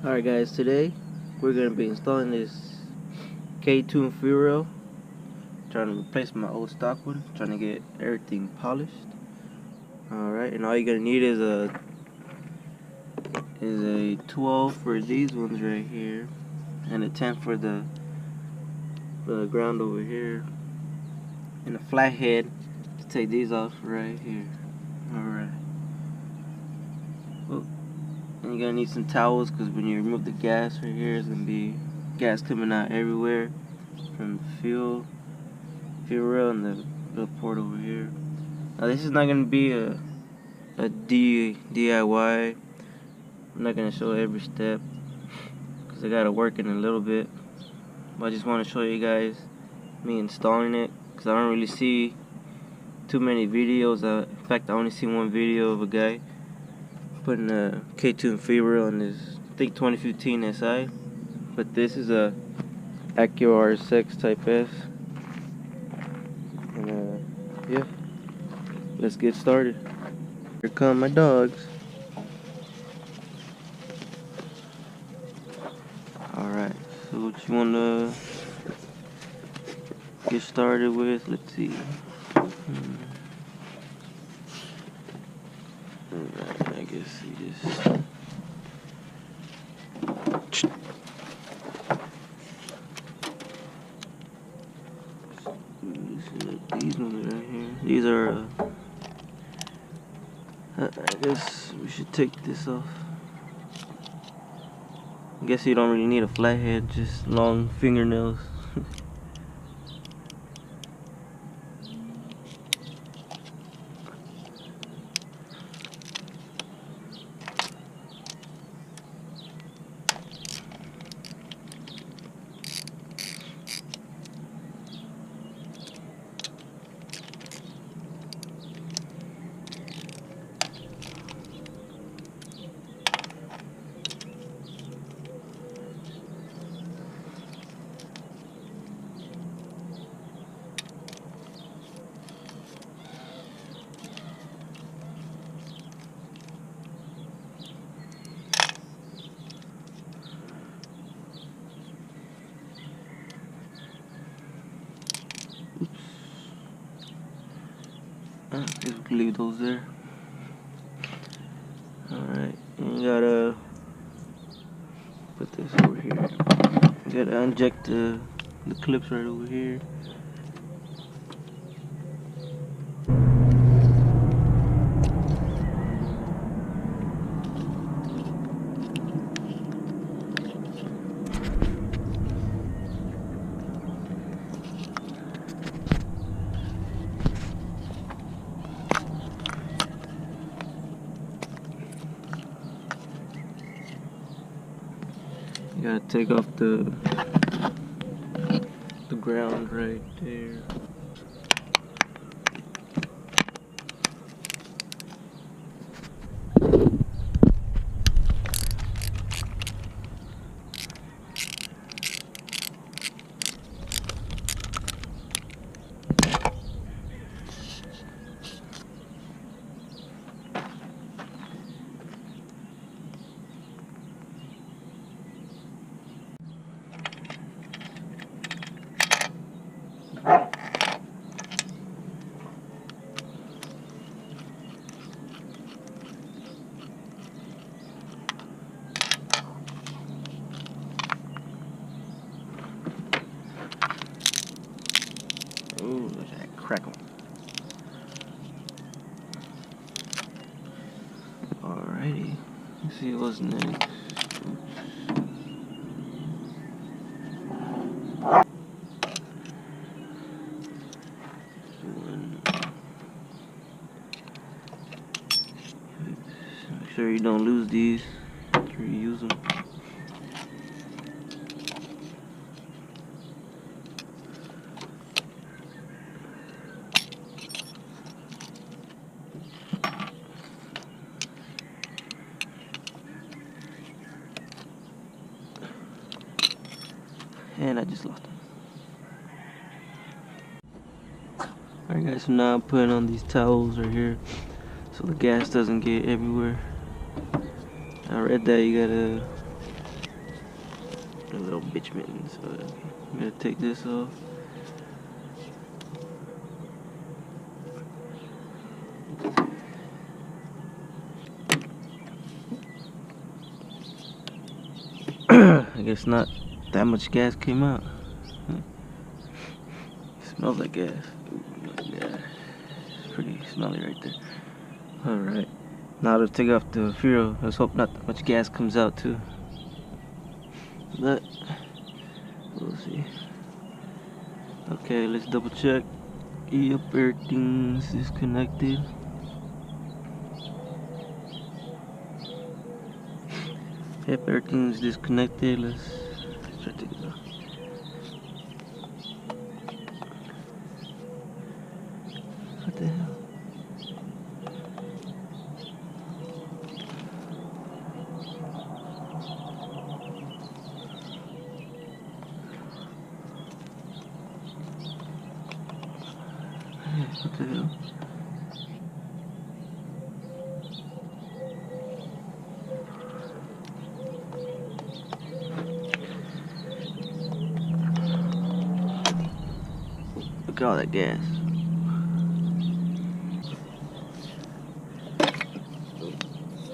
Alright guys, today we're going to be installing this Ktuned fuel, trying to replace my old stock one, trying to get everything polished. Alright, and all you're going to need is a 12 for these ones right here, and a 10 for the ground over here, and a flathead to take these off right here. Alright. Oh. And you're gonna need some towels, because when you remove the gas right here, there's gonna be gas coming out everywhere from the fuel rail and the little port over here. Now this is not gonna be a DIY. I'm not gonna show every step because I gotta work in a little bit. But I just want to show you guys me installing it, because I don't really see too many videos. In fact, I only see one video of a guy putting a Ktuned fuel on his, I think, 2015 SI. But this is a Acura RS6 Type S. And yeah, let's get started. Here come my dogs. Alright, so what you want to get started with? Let's see. Alright, I guess you just loosen up these ones right here. These are I guess we should take this off. I guess you don't really need a flathead, just long fingernails. Just leave those there. Alright, and you gotta put this over here. You gotta inject the clips right over here. You gotta take off the ground right there. Ooh, look at that crackle. Alrighty, let's see what's next. Make sure you don't lose these after you use them. And I just lost them. Alright guys, so now I'm putting on these towels right here so the gas doesn't get everywhere. I read that you gotta A little bitch mitten. So I'm gonna take this off. I guess not that much gas came out. Smells like gas. Yeah, it's pretty smelly right there. Alright, now to take off the fuel. Let's hope not that much gas comes out too. But we'll see. Okay, let's double check. Yep, everything's disconnected. Yep, everything's disconnected. Let's try to take it off. What the hell? What the hell? Look at all that gas.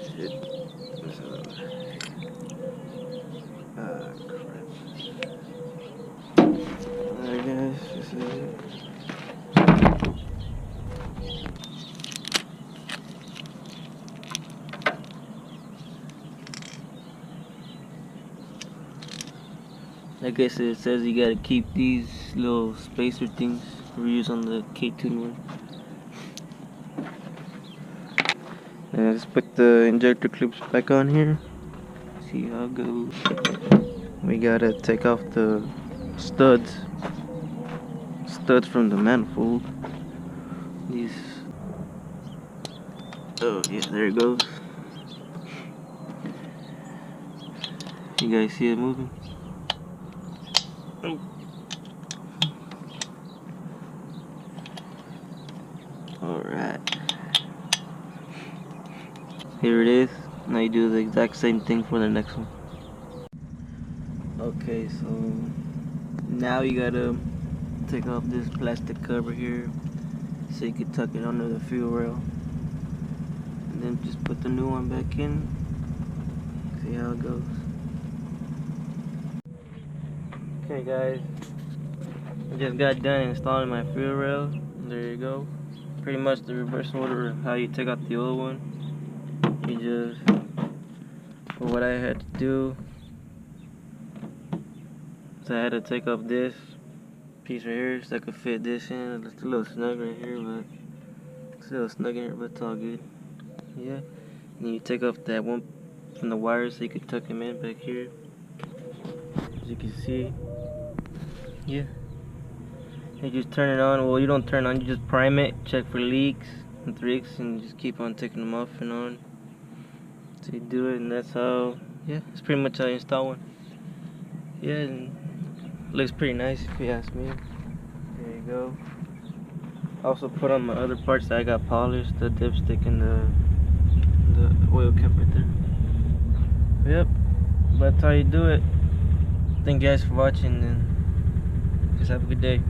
Shit. Crap. Alright guys, this is it. I guess it says you gotta keep these little spacer things we use on the Ktuned one. And let's put the injector clips back on here. See how it goes. We gotta take off the studs from the manifold. These. Oh yeah, there it goes. You guys see it moving? Alright. Here it is. Now you do the exact same thing for the next one. Okay, so now you gotta take off this plastic cover here so you can tuck it under the fuel rail. And then just put the new one back in. See how it goes. Okay guys, I just got done installing my fuel rail. There you go. Pretty much the reverse order of how you take out the old one. You just, for what I had to do, so I had to take off this piece right here so I could fit this in. It's a little snug right here, but it's a little snug in here, but it's all good. Yeah. And you take off that one from the wires so you can tuck them in back here. As you can see. Yeah. You just turn it on. Well, you don't turn it on, you just prime it, check for leaks and tricks, and just keep on taking them off and on. So you do it, and that's how, yeah, it's pretty much how you install one. Yeah, and it looks pretty nice if you ask me. There you go. I also put on my other parts that I got polished, the dipstick and the oil cap right there. Yep, that's how you do it. Thank you guys for watching, and just have a good day.